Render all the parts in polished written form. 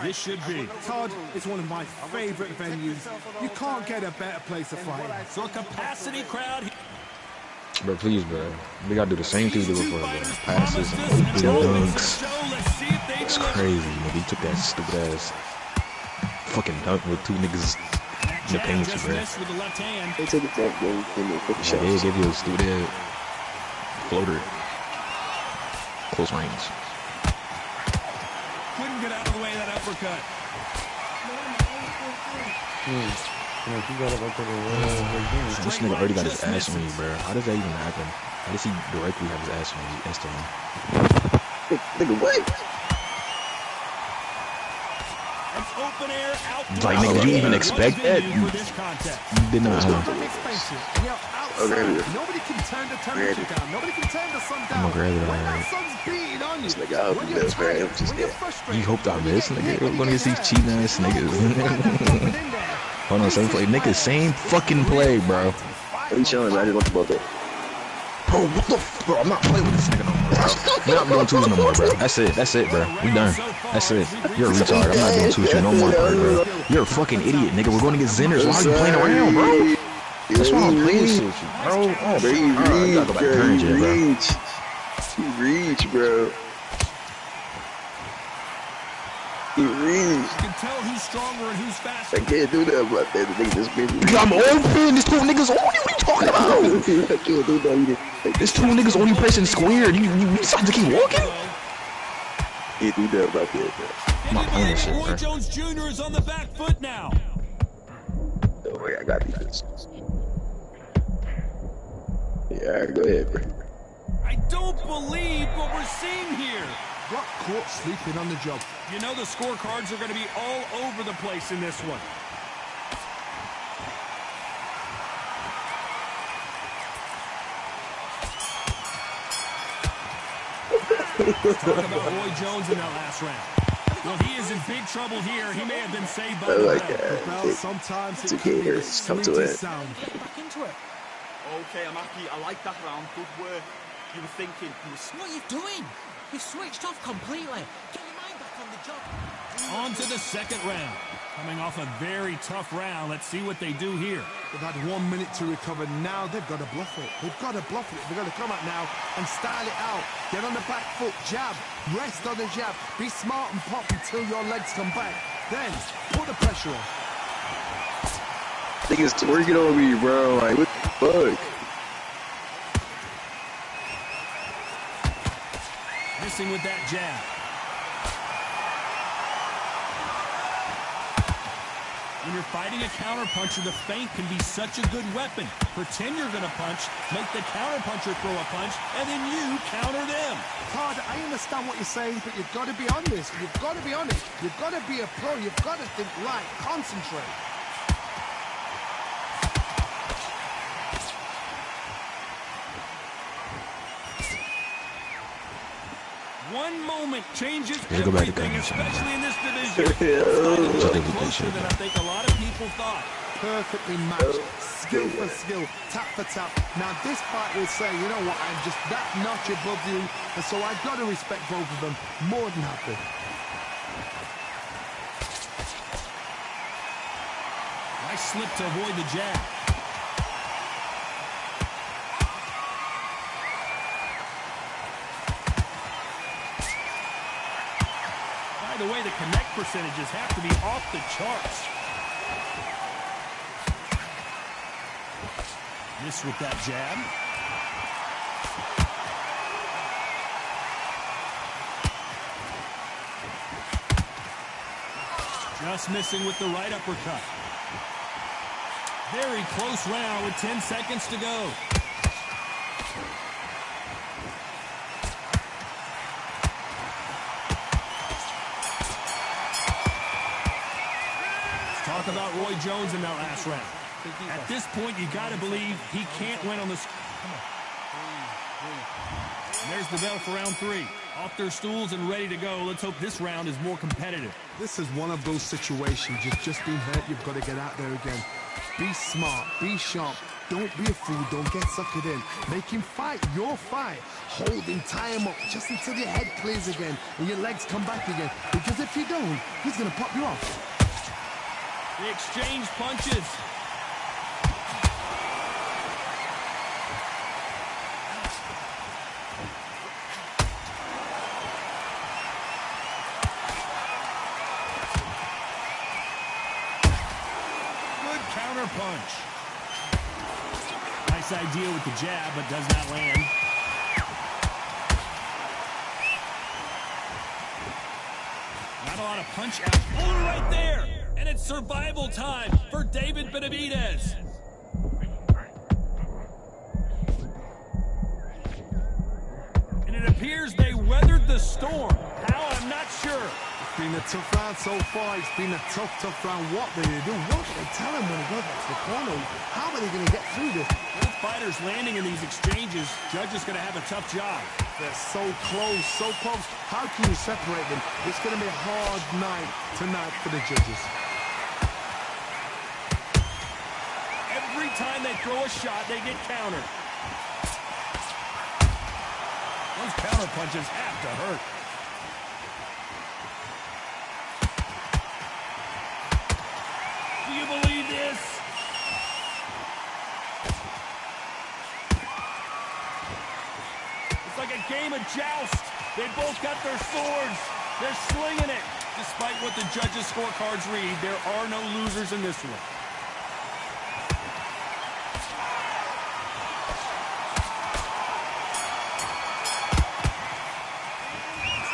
This should be. Todd is one of my favorite venues. You can't get a better place to fight. So a capacity crowd. Bro, please, bro. We gotta do the same thing we did before, bro. Passes and open dunks. It's crazy, man. He took that stupid ass fucking dunk with two niggas in the paint, bro. They took it that game. Yeah, they gave you a stupid ass floater. Close range. Couldn't get out of the way of that uppercut. This nigga already got his ass on you, bro. How does that even happen? How does he directly have his ass on you instantly? Nigga, what? Open air out. Like, nigga, did you even expect that? You did not. Nobody can turn the temperature down. Nobody can turn the sun down. I'm gonna grab it, alright. This nigga out the best, man. You hoped I missed, nigga. We're gonna get these cheating ass niggas. Hold on, same play. Nigga, same fucking play, bro. What are you chilling, man? I just want the ball there. Bro, what the f, bro? I'm not playing with this nigga no more, bro. We're not doing twos no more, bro. That's it, bro. We done. That's it. You're a retard. I'm not doing twos no more, bro. You're a fucking idiot, nigga. We're going to get Zenders. Why are you playing around, bro? That's why I'm playing shit, bro. Oh, bro, you gotta go back to current gen, bro. You reach, bro. You reach. You can tell who's stronger and who's faster. I can't do that, but the nigga just made me. I'm open. There's two niggas on you. What are you talking about? I can't do that. There's two niggas on you pressing square. You decide to keep walking? Can't do that about that, bro. I'm not playing this shit, Roy bro. Jones Jr. is on the back foot now. No way, I got these. Yeah, alright, go ahead, bro. I don't believe what we're seeing here. Got caught sleeping on the job. You know the scorecards are going to be all over the place in this one. Talk about Roy Jones in that last round. Well, he is in big trouble here. He may have been saved by the bell. Sometimes it's okay here. It's come to it. Get back into it. Okay, I'm happy. I like that round. Good work. You were thinking. What are you doing? You switched off completely. Get your mind back on the job. On to the second round. Coming off a very tough round. Let's see what they do here. They've had 1 minute to recover. Now they've got to bluff it. They've got to bluff it. They've got to come out now and style it out. Get on the back foot, jab, rest on the jab. Be smart and pop until your legs come back. Then put the pressure on. Niggas twerking on me, bro. Like, what the fuck? Missing with that jab. When you're fighting a counterpuncher, the feint can be such a good weapon. Pretend you're going to punch, make the counterpuncher throw a punch, and then you counter them. Todd, I understand what you're saying, but you've got to be honest. You've got to be honest. You've got to be a pro. You've got to think right. Concentrate. One moment changes Go back to everything, condition. especially in this division. It's closer than I think a lot of people thought. Perfectly matched, skill for skill, tap for tap. Now this fight will say, you know what, I'm just that notch above you, and so I've got to respect both of them more than happy. Nice slip to avoid the jab. By the way, the connect percentages have to be off the charts. Miss with that jab. Just missing with the right uppercut. Very close round with 10 seconds to go. Let's talk about Roy Jones in that last round. At this point, you got to believe he can't win on this. There's the bell for round 3. Off their stools and ready to go. Let's hope this round is more competitive. This is one of those situations. You've just been hurt. You've got to get out there again. Be smart. Be sharp. Don't be a fool. Don't get suckered in. Make him fight your fight. Hold him, tie him up just until your head clears again and your legs come back again. Because if you don't, he's going to pop you off. They exchange punches. Good counter punch. Nice idea with the jab, but does not land. Not a lot of punch out. Oh, right there! And it's survival time for David Benavidez. And it appears they weathered the storm. How? I'm not sure. It's been a tough round so far. It's been a tough round. What do they do? What do they tell him when he goes back to the corner? How are they going to get through this? Both fighters landing in these exchanges. Judge is going to have a tough job. They're so close, so close. How can you separate them? It's going to be a hard night tonight for the judges. Every time they throw a shot, they get countered. Those counter punches have to hurt. Do you believe this? It's like a game of joust. They both got their swords. They're slinging it. Despite what the judges' scorecards read, there are no losers in this one.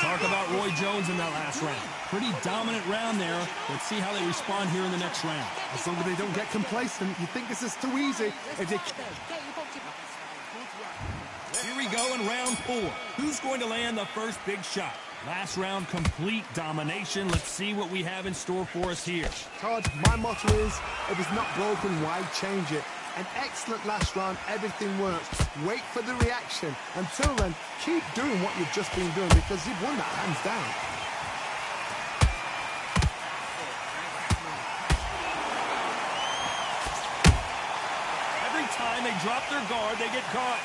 Talk about Roy Jones in that last round. Pretty dominant round there. Let's see how they respond here in the next round. As long as they don't get complacent, you think this is too easy. If they... Here we go in round 4. Who's going to land the first big shot? Last round, complete domination. Let's see what we have in store for us here. Todd, my motto is, if it's not broken, why change it? An excellent last round, everything works. Wait for the reaction. Until then, keep doing what you've just been doing because you've won that hands down. Every time they drop their guard, they get caught.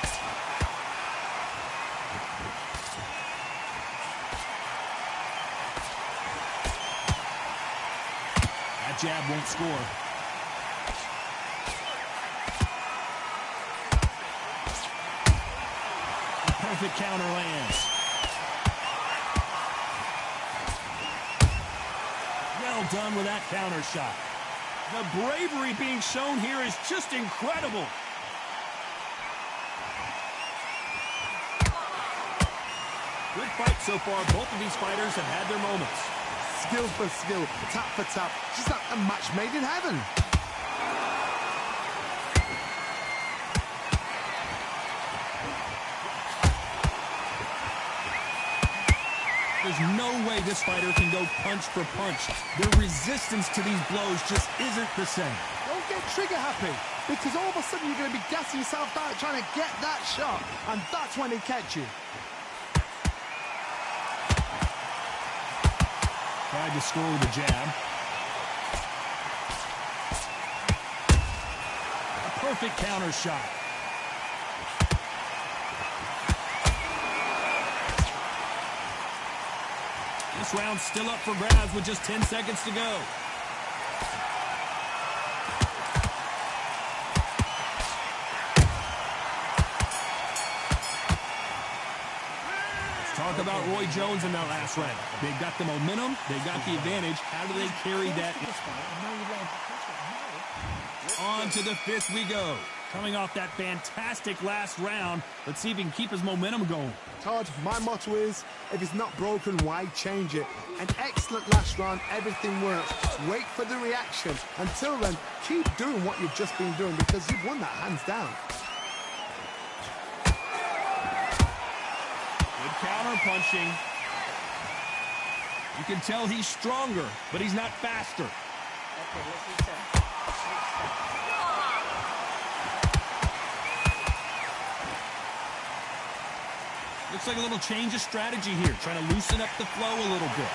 That jab won't score. Perfect counter lands. Well done with that counter shot. The bravery being shown here is just incredible. Good fight so far. Both of these fighters have had their moments. Skill for skill, tap for tap. Just like a match made in heaven. There's no way this fighter can go punch for punch. Their resistance to these blows just isn't the same. Don't get trigger happy, because all of a sudden you're going to be gassing yourself out trying to get that shot, and that's when they catch you. Tried to score with a jab. A perfect counter shot. This round's still up for grabs with just 10 seconds to go. Let's talk about Roy Jones in that last round. They got the momentum, they got the advantage. How do they carry that? On to the 5th we go. Coming off that fantastic last round, let's see if he can keep his momentum going. Todd, my motto is, if it's not broken, why change it? An excellent last round, everything works. Wait for the reaction. Until then, keep doing what you've just been doing because you've won that hands down. Good counter punching. You can tell he's stronger, but he's not faster. Looks like a little change of strategy here, trying to loosen up the flow a little bit.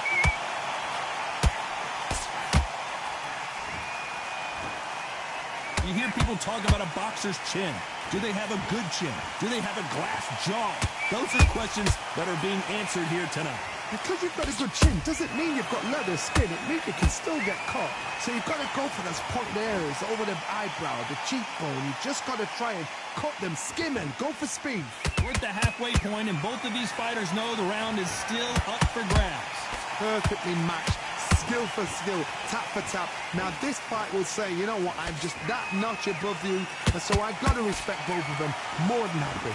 You hear people talk about a boxer's chin. Do they have a good chin? Do they have a glass jaw? Those are questions that are being answered here tonight. Because you've got a good chin doesn't mean you've got leather skin. It means you can still get caught. So you've got to go for those pointed areas over the eyebrow, the cheekbone. You just got to try and cut them, skim and go for speed. We're at the halfway point, and both of these fighters know the round is still up for grabs. Perfectly matched, skill for skill, tap for tap. Now this fight will say, you know what, I'm just that notch above you, and so I've got to respect both of them more than happy.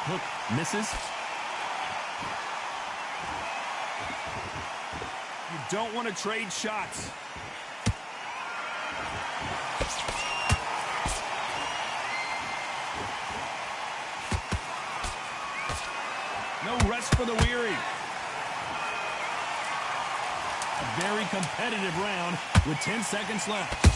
Hook misses. You don't want to trade shots. No rest for the weary. A very competitive round with 10 seconds left.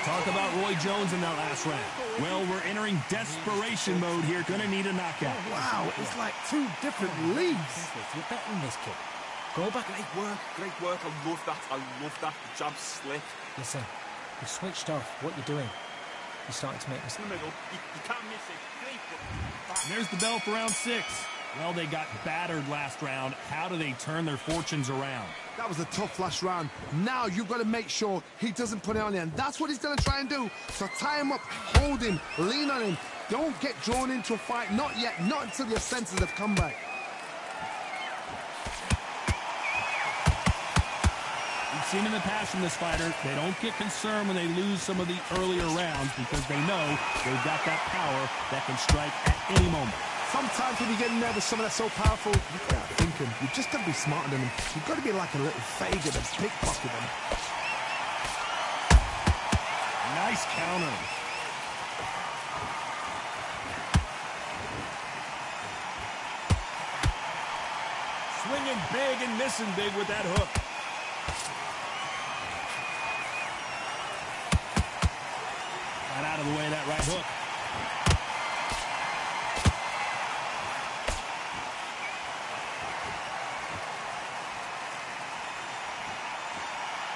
Talk about Roy Jones in that last round. Well, we're entering desperation mode here. Gonna need a knockout. Wow, it's like two different leagues. You're better than this kid. Go back. Great work. I love that. The jab slick. Listen, you've switched off. What you're doing. You're starting to make mistakes. In the middle. You can't miss it. Great. And there's the bell for round 6. Well, they got battered last round. How do they turn their fortunes around? That was a tough last round. Now you've got to make sure he doesn't put it on you, and that's what he's going to try and do. So tie him up, hold him, lean on him. Don't get drawn into a fight. Not yet. Not until your senses have come back. We've seen in the past from this fighter, they don't get concerned when they lose some of the earlier rounds because they know they've got that power that can strike at any moment. Sometimes when you get in there with someone that's so powerful, you've got to think him. You've just got to be smarter than him. You've got to be like a little Fager that's pickpocketing him. Nice counter. Swinging big and missing big with that hook. Got out of the way of that right hook.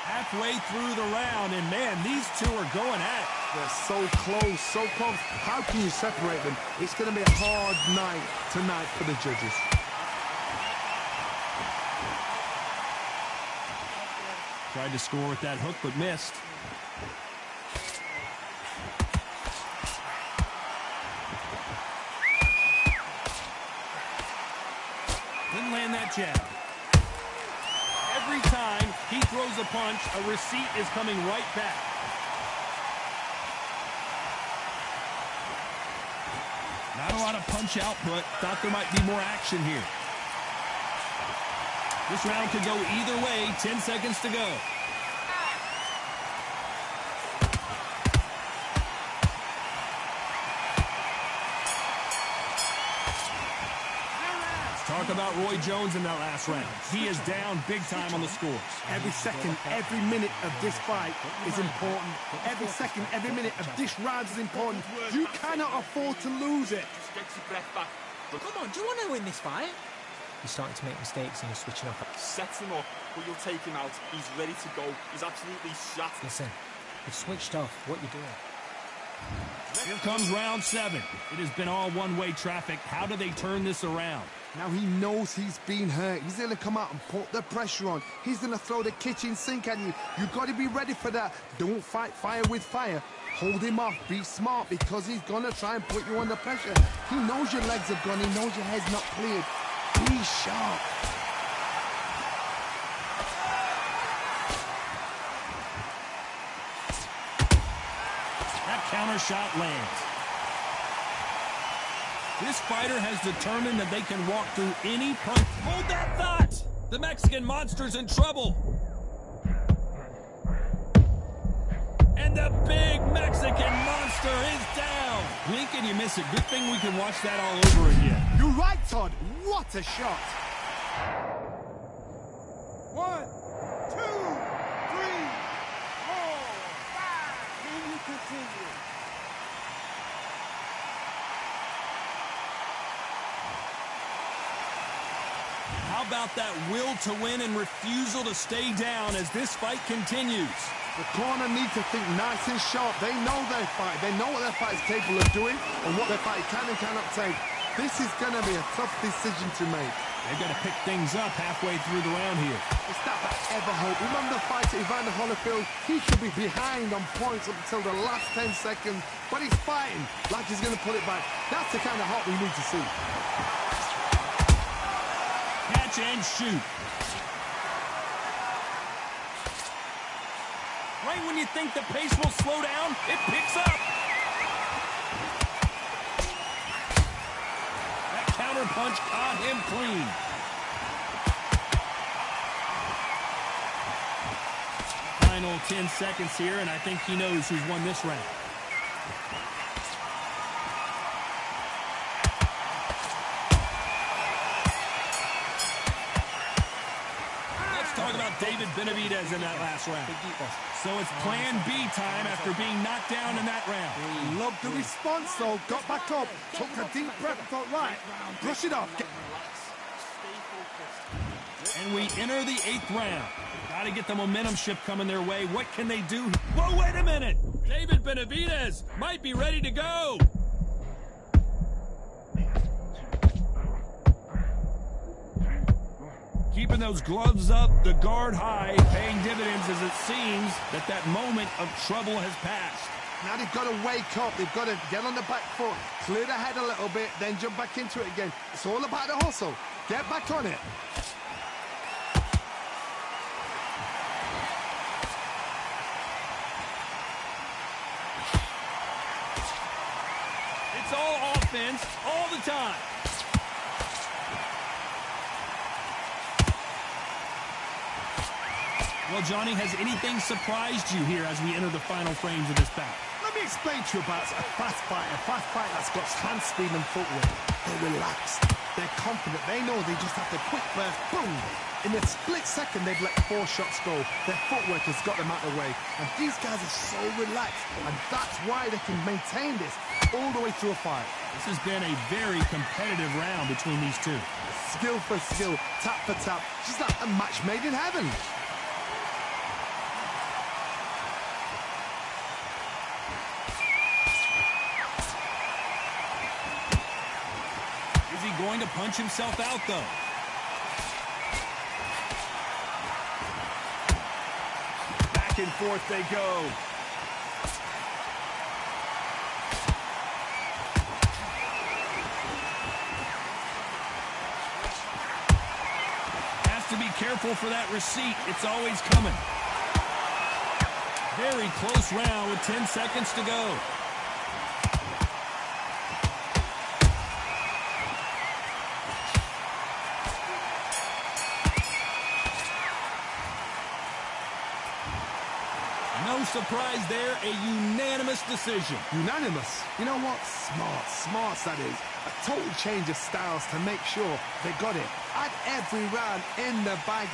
Halfway through the round, and man, these two are going at it. They're so close, so close. How can you separate them? It's going to be a hard night tonight for the judges. Tried to score with that hook, but missed. Didn't land that jab. Every time he throws a punch, a receipt is coming right back. Not a lot of punch output. Thought there might be more action here. This round could go either way. 10 seconds to go. Talk about Roy Jones in that last round. He is down big time on the scores. Every second, every minute of this fight is important. Every second, every minute of this round is important. You cannot afford to lose it. Just get your breath back. Come on, do you want to win this fight? You're starting to make mistakes and you're switching off. Sets him up, but you'll take him out. He's ready to go. He's absolutely shot. Listen, you've switched off. What you're doing. Here comes round 7. It has been all one-way traffic. How do they turn this around? Now he knows he's been hurt. He's going to come out and put the pressure on. He's going to throw the kitchen sink at you. You've got to be ready for that. Don't fight fire with fire. Hold him off. Be smart because he's going to try and put you under pressure. He knows your legs have gone. He knows your head's not cleared. Be sharp. That counter shot lands. This fighter has determined that they can walk through any punch. Hold that thought! The Mexican monster's in trouble. And the big Mexican monster is down. Blink and you miss it. Good thing we can watch that all over again. You're right, Todd. What a shot. 1, 2, 3, about that will to win and refusal to stay down as this fight continues. The corner needs to think nice and sharp. They know their fight. They know what their fight is capable of doing and what their fight can and cannot take. This is going to be a tough decision to make. They've got to pick things up halfway through the round here. It's not that ever hope. Remember the fight at Evander Holyfield? He could be behind on points up until the last 10 seconds, but he's fighting like he's going to pull it back. That's the kind of hope we need to see. Catch and shoot. Right when you think the pace will slow down, it picks up. That counter punch caught him clean. Final 10 seconds here, and I think he knows who's won this round. Talk about David Benavidez in that last round. So it's plan B time after being knocked down in that round. Loved the response, though. Got back up, took a deep breath, thought, right, brush it off. And we enter the 8th round. Got to get the momentum shift coming their way. What can they do? Whoa, wait a minute. David Benavidez might be ready to go. Keeping those gloves up, the guard high, paying dividends as it seems that moment of trouble has passed. Now they've got to wake up. They've got to get on the back foot, clear the head a little bit, then jump back into it again. It's all about the hustle. Get back on it. It's all offense all the time. Well, Johnny, has anything surprised you here as we enter the final frames of this bout? Let me explain to you about a fast fight that's got hand speed and footwork. They're relaxed. They're confident. They know they just have to quick burst, boom. In a split second, they've let 4 shots go. Their footwork has got them out of the way. And these guys are so relaxed. And that's why they can maintain this all the way through a fight. This has been a very competitive round between these two. Skill for skill, tap for tap. Just like a match made in heaven. Going to punch himself out, though. Back and forth they go. Has to be careful for that receipt. It's always coming. Very close round with 10 seconds to go. No surprise there, a unanimous decision. Unanimous? You know what? Smarts that is. A total change of styles to make sure they got it. At every round in the bag.